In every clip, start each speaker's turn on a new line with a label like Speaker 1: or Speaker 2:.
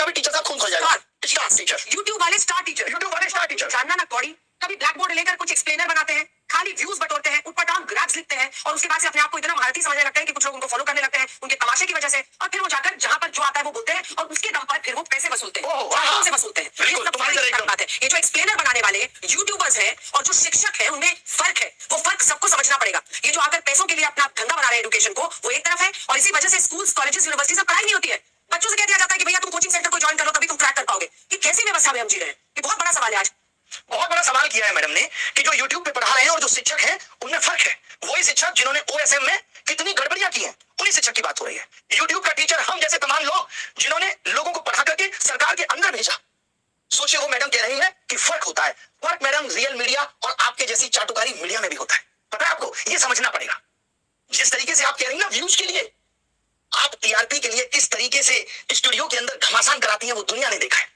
Speaker 1: आपका भी टीचर साहब खून खोल जाएगा। स्टार टीचर,
Speaker 2: यूट्यूब वाले स्टार टीचर जानना ना कौड़ी, कभी ब्लैक बोर्ड लेकर कुछ एक्सप्लेनर बनाते हैं, खाली व्यूज बटोरते हैं, ऊटपटांग ग्राफ्स लिखते हैं और उसके बाद से अपने आप को इतना महारथी समझने लगते हैं कि कुछ लोग उनको फॉलो करने लगते हैं उनके तमाशे की वजह से, और फिर वो जाकर जहां पर जो आता है वो बोलते हैं और उसके दम पर फिर वो पैसे वसूलते हैं, से वसूलते हैं। ये सब बात है। ये जो एक्सप्लेनर बनाने वाले यूट्यूबर्स हैं और जो शिक्षक हैं उनमें फर्क है, वो फर्क सबको समझना पड़ेगा। ये जो आकर पैसों के लिए अपना धंधा बना रहे हैं एजुकेशन को, वो एक तरफ है, और इसी वजह से स्कूल्स, कॉलेजेस, यूनिवर्सिटीज में पढ़ाई नहीं होती है। बच्चों से कह दिया जाता है कि भैया तुम कोचिंग सेंटर को ज्वाइन कर लो तभी तुम क्रैक कर पाओगे। ये कैसी व्यवस्था में हम जी रहे हैं? ये बहुत बड़ा सवाल है आज।
Speaker 1: बहुत बड़ा सवाल किया है मैडम ने कि जो YouTube पे पढ़ा रहे हैं और जो शिक्षक हैं उनमें फर्क है। वही शिक्षक जिन्होंने OSM में कितनी गड़बड़ियां की हैं, उन्हीं शिक्षक की बात हो रही है। YouTube का टीचर हम जैसे तमाम लोग जिन्होंने लोगों को पढ़ा करके सरकार के अंदर भेजा। सोचिए वो मैडम कह रही है कि फर्क होता है। फर्क मैडम रियल मीडिया और आपके जैसी चाटुकारी मीडिया में भी होता है। पता है आपको, ये समझना पड़ेगा। जिस तरीके से आप कह रही हैं ना व्यूज के लिए, आप TRP के लिए किस तरीके से स्टूडियो के अंदर घमासान कराती हैं वो दुनिया ने देखा है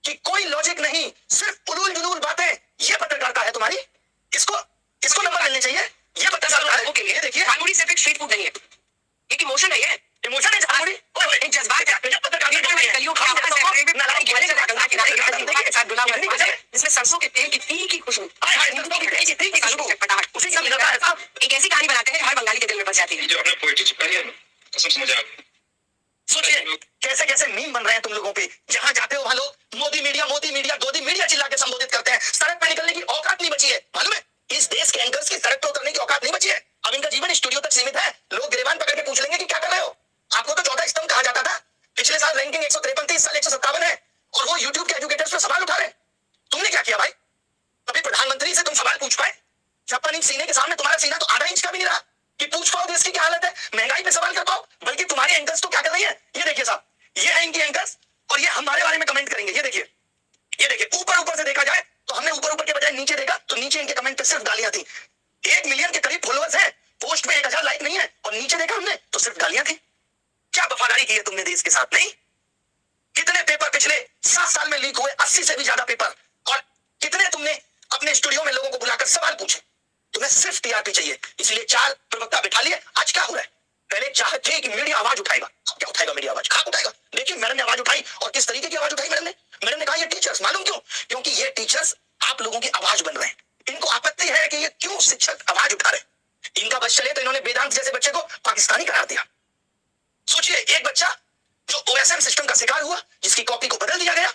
Speaker 1: कि कोई लॉजिक नहीं, सिर्फ उलूल जुलूल बातें। ये पत्रकारिता है तुम्हारी? इसको नंबर मिलने चाहिए। ये पत्रकारिता के लिए देखिए,
Speaker 2: झालमुड़ी सिर्फ एक स्ट्रीट फूड नहीं है, एक इमोशन है। ये
Speaker 1: इमोशन है झालमुड़ी,
Speaker 2: एक जज्बात है। जिसमें सरसों के तेल की तीखी खुशबू, उसी से मिलता है साहब। एक ऐसी कहानी बनाते हैं हर बंगाली के दिल में बस जाती है।
Speaker 3: जो आपने पोएट्री चिपकाई है कसम से मजा आ गया।
Speaker 1: सोचिए कैसे कैसे मीम बन रहे हैं तुम लोगों पे। जहां जाते हो वहां लोग मोदी मीडिया गोदी मीडिया चिल्ला के संबोधित करते हैं। सड़क पे निकलने की औकात नहीं बची है, मालूम है? इस देश के एंकर्स की सड़क पे उतरने की औकात नहीं बची है। अब इनका जीवन स्टूडियो तक सीमित है। लोग गिरबान पकड़ के पूछ लेंगे कि क्या कर रहे हो। आपको तो चौथा स्तंभ कहा जाता था। पिछले साल रैंकिंग 153 थी, इस साल 157 है, और वो यूट्यूब के एजुकेटर्स पे सवाल उठा रहे हैं। तुमने क्या किया भाई? कभी प्रधानमंत्री से तुम सवाल पूछ पाए? 56 इंच सीने के सामने तुम्हारा सीना तो आधा इंच का भी नहीं रहा कि पूछ पाओ देश की क्या हालत है, महंगाई पे सवाल कर पाओ। बल्कि तुम्हारे एंकर्स तो क्या कर रही है, ये देखिए साहब, ये है इनकी एंकर्स, और ये हमारे बारे में कमेंट करेंगे। ये देखिए ऊपर से देखा जाए तो हमने ऊपर के बजाय नीचे देखा तो नीचे इनके कमेंट पे सिर्फ गालियां थी। 1 मिलियन के करीब फॉलोअर्स हैं, पोस्ट पे 1000 लाइक नहीं है, और नीचे देखा हमने तो सिर्फ गालियां थी। क्या वफादारी की है तुमने देश के साथ? नहीं। कितने पेपर पिछले 7 साल में लीक हुए, 80 से भी ज्यादा पेपर, और कितने तुमने अपने स्टूडियो में लोगों को बुलाकर सवाल पूछे। तुम्हें सिर्फ TRP चाहिए, इसलिए 4 प्रवक्ता बिठा लिए। आज क्या हो रहा है? पहले चाहत थी कि मीडिया आवाज उठाएगा, अब क्या उठाएगा मीडिया आवाज? खाक उठाएगा। देखिए मैडम ने आवाज उठाई, और किस तरीके की आवाज उठाई मैडम ने कहा ये टीचर्स, मालूम क्यों? क्योंकि ये टीचर्स आप लोगों की आवाज बन रहे हैं। इनको आपत्ति है कि ये क्यों शिक्षक आवाज उठा रहे। इनका बस चले तो इन्होंने वेदांत जैसे बच्चे को पाकिस्तानी करार दिया। सोचिए एक बच्चा जो OSM सिस्टम का शिकार हुआ, जिसकी कॉपी को बदल दिया गया,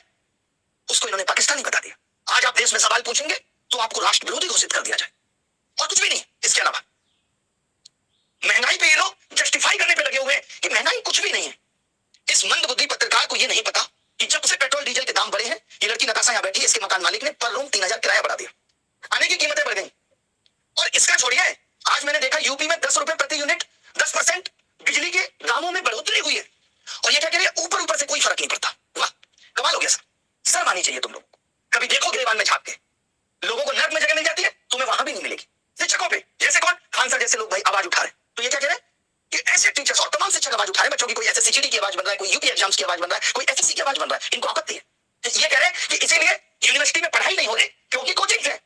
Speaker 1: उसको इन्होंने पाकिस्तानी बता दिया। आज आप देश में सवाल पूछेंगे तो आपको राष्ट्र विरोधी घोषित कर दिया जाए, और कुछ भी नहीं इसके अलावा। महंगाई पे ये लोग जस्टिफाई करने पे लगे हुए हैं कि महंगाई कुछ भी नहीं है। इस मंदबुद्धि पत्रकार को ये नहीं पता कि जब से पेट्रोल डीजल के दाम बढ़े हैं, ये लड़की नताशा यहां बैठी है, इसके मकान मालिक ने पर रूम 3000 किराया बढ़ा दिया, आने की कीमतें बढ़ गई। और इसका छोड़िए, आज मैंने देखा यूपी में 10 रुपए प्रति यूनिट 10% बिजली के दामों में बढ़ोतरी हुई है, और ये क्या कह रही है, ऊपर से कोई फर्क नहीं पड़ता। वाह, कमाल हो गया सर। शर्म आनी चाहिए तुम लोग। कभी देखो गिरबान में झांक के, लोगों को नर्क में जगह मिल जाती है, तुम्हें वहां भी नहीं मिलेगी। शिक्षकों पे जैसे कौन, खान सर जैसे लोग भाई आवाज उठा रहे। तो ये क्या कह रहे हैं कि ऐसे टीचर्स और तमाम शिक्षक आवाज उठा रहे हैं। बच्चों की कोई SSC की आवाज बन रहा है, कोई यूपी एग्जाम्स की आवाज बन रहा है, कोई SSC की आवाज बन रहा है, इनको आपत्ति है। ये कह रहे हैं कि इसीलिए यूनिवर्सिटी में पढ़ाई नहीं हो रही क्योंकि कोचिंग है,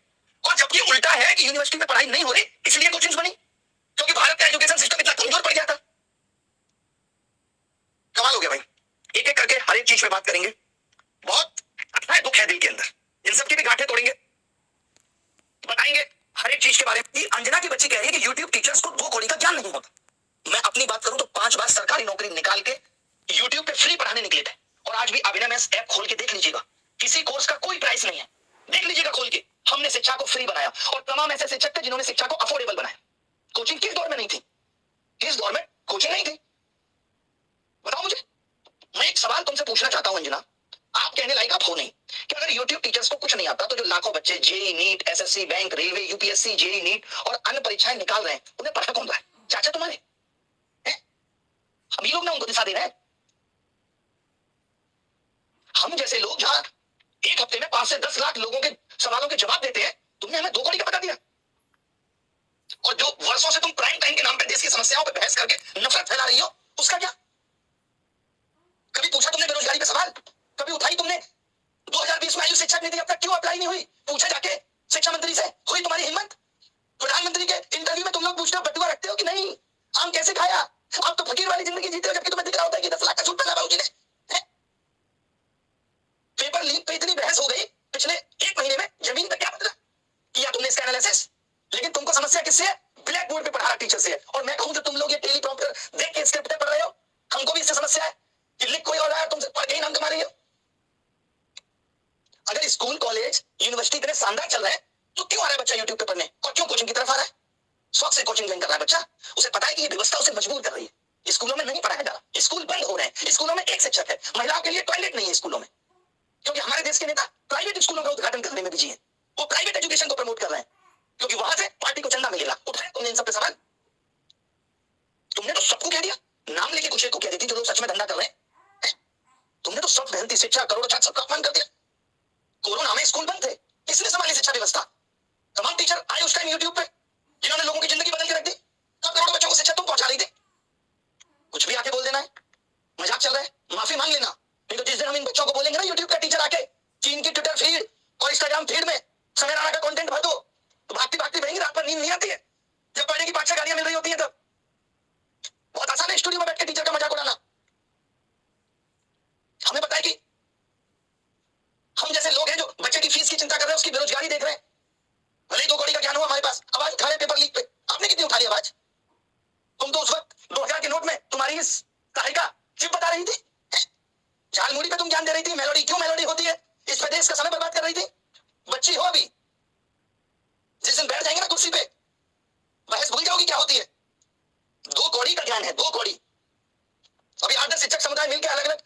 Speaker 1: और जबकि उल्टा है कि यूनिवर्सिटी में पढ़ाई नहीं हो रही इसलिए कोचिंग बनी, क्योंकि भारत का एजुकेशन सिस्टम इतना कमजोर पड़ गया था। कमाल हो गया भाई। एक एक करके हर एक चीज पे बात करेंगे। बहुत अच्छा दुख है दिल के अंदर, इन सब की भी गांठें तोड़ेंगे, बताएंगे हर एक चीज के बारे में। अंजना की बच्ची कह रही है कि YouTube टीचर्स को 2 कौड़ी का ज्ञान नहीं होता। मैं अपनी बात करूं तो 5 बार सरकारी नौकरी निकाल के YouTube पे फ्री पढ़ाने निकले थे, और आज भी अभिनव मैथ्स ऐप खोल के देख लीजिएगा, किसी कोर्स का कोई प्राइस नहीं है, देख लीजिएगा खोल के। हमने शिक्षा को फ्री बनाया, और तमाम ऐसे शिक्षक थे जिन्होंने शिक्षा को अफोर्डेबल बनाया। कोचिंग किस दौर में नहीं थी? किस दौर में कोचिंग नहीं थी? बताओ मुझे। मैं एक सवाल तुमसे पूछना चाहता हूं अंजना, आप कहने लायक आप हो नहीं कि अगर YouTube टीचर्स को कुछ नहीं आता तो जो लाखों बच्चे JEE NEET, SSC, bank, railway, UPSC, JEE NEET और अन्य परीक्षाएं निकाल रहे हैं, उन्हें पढ़ा कौन रहा है? चाचा तुम्हारे हैं? हम ही लोग ना उनको दिशा दे रहे हैं। हम जैसे लोग जहां एक हफ्ते में 5 से 10 लाख लोगों के सवालों के जवाब देते हैं, तुमने हमें 2 कौड़ी का बता दिया। और जो वर्षों से तुम प्राइम टाइम के नाम पे देश की समस्याओं पे बहस करके नफरत फैला रही हो, उसका क्या? कभी पूछा तुमने बेरोजगारी पे सवाल? कभी उठाई तुमने 2020 में आयु शिक्षा नीति अब तक क्यों अप्लाई नहीं हुई? पूछा जाके शिक्षा मंत्री से, हुई तुम्हारी हिम्मत? प्रधानमंत्री के इंटरव्यू में तुम लोग पूछते हो बटुआ रखते हो कि नहीं, आम कैसे खाया? आप तो फकीर वाली जिंदगी जीते हो, जबकि तुम्हें दिख रहा होता है कि 10 लाख का सूट पहना बाबूजी ने। पे इतनी बहस हो गई पिछले 1 महीने में, जमीन पे क्या बदला? किया तुमने इसका एनालिसिस? लेकिन तुमको समस्या किससे है? ब्लैक बोर्ड पे पढ़ा रहा टीचर से है। और मैं कहूं जो तुम लोग ये टेलीप्रॉम्प्टर देख के स्क्रिप्ट पढ़ रहे हो, हमको भी इससे समस्या है कि लिख कोई और रहा है, तुमसे पढ़ के ही नाम कमा रही हो। अगर स्कूल कॉलेज यूनिवर्सिटी इतने शानदार चल रहे हैं तो क्यों आ रहा है बच्चा यूट्यूब पे पढ़ने, और क्यों कोचिंग की तरफ आ रहा है? शौक से कोचिंग ज्वाइन कर रहा है बच्चा। उसे पता है कि ये व्यवस्था उसे मजबूर कर रही है। स्कूलों में नहीं पढ़ाया जा रहा, स्कूल बंद हो रहे हैं, स्कूलों में एक शिक्षक है, महिलाओं के लिए टॉयलेट नहीं है स्कूलों में, क्योंकि हमारे देश के नेता प्राइवेट स्कूलों का उद्घाटन करने में बिजी हैं। वो प्राइवेट एजुकेशन को प्रमोट कर रहे हैं क्योंकि वहां से पार्टी को चंदा मिलेगा। उठाए तुमने इन सब पे सवाल? तुमने तो सबको कह दिया, नाम लेके कुछ एक को कह दी थी जो लोग सच में धंधा कर रहे हैं। तुमने तो सब मेहनती शिक्षा, करोड़ों छात्र, सबका अपमान कर दिया। कोरोना में स्कूल बंद थे, किसने संभाली शिक्षा व्यवस्था? तमाम टीचर आए उस टाइम यूट्यूब पे, जिन्होंने लोगों की जिंदगी बदल के रख दी। कब करोड़ों बच्चों को शिक्षा तुम पहुंचा रही थी? कुछ भी आके बोल देना है, मजाक चल रहा है, माफी मांग लेना। नहीं तो जिस दिन हम इन बच्चों को बोलेंगे ना यूट्यूब का टीचर आके कि इनकी ट्विटर फीड और इंस्टाग्राम फीड में समय राणा का कंटेंट भर दो, तो भागती भागती बहेंगी, रात भर नींद नहीं आती है। जब पढ़ने की 5-6 गालियां मिल रही होती है तब बहुत आसान है स्टूडियो में बैठ के टीचर का मजाक उड़ाना। हमें पता है कि हम जैसे लोग हैं जो बच्चे की फीस की चिंता कर रहे हैं, उसकी बेरोजगारी देख रहे हैं। भले ही 2 कौड़ी का ज्ञान हुआ हमारे पास, आवाज उठा रहे पेपर लीक पे। आपने कितनी उठा ली आवाज? तुम तो उस वक्त 2000 के नोट में तुम्हारी इस सहायिका चिप बता रही थी, झालमुड़ी पे तुम ज्ञान दे रही थी। मेलोडी क्यों मेलोडी होती है, इस पे देश का समय बर्बाद कर रही थी। बच्ची हो अभी, जिस दिन बैठ जाएंगे ना कुर्सी पे, बहस भूल जाओगी क्या होती है। 2 कौड़ी का ज्ञान है, 2 कौड़ी। अभी 8-10 शिक्षक समुदाय मिलकर अलग अलग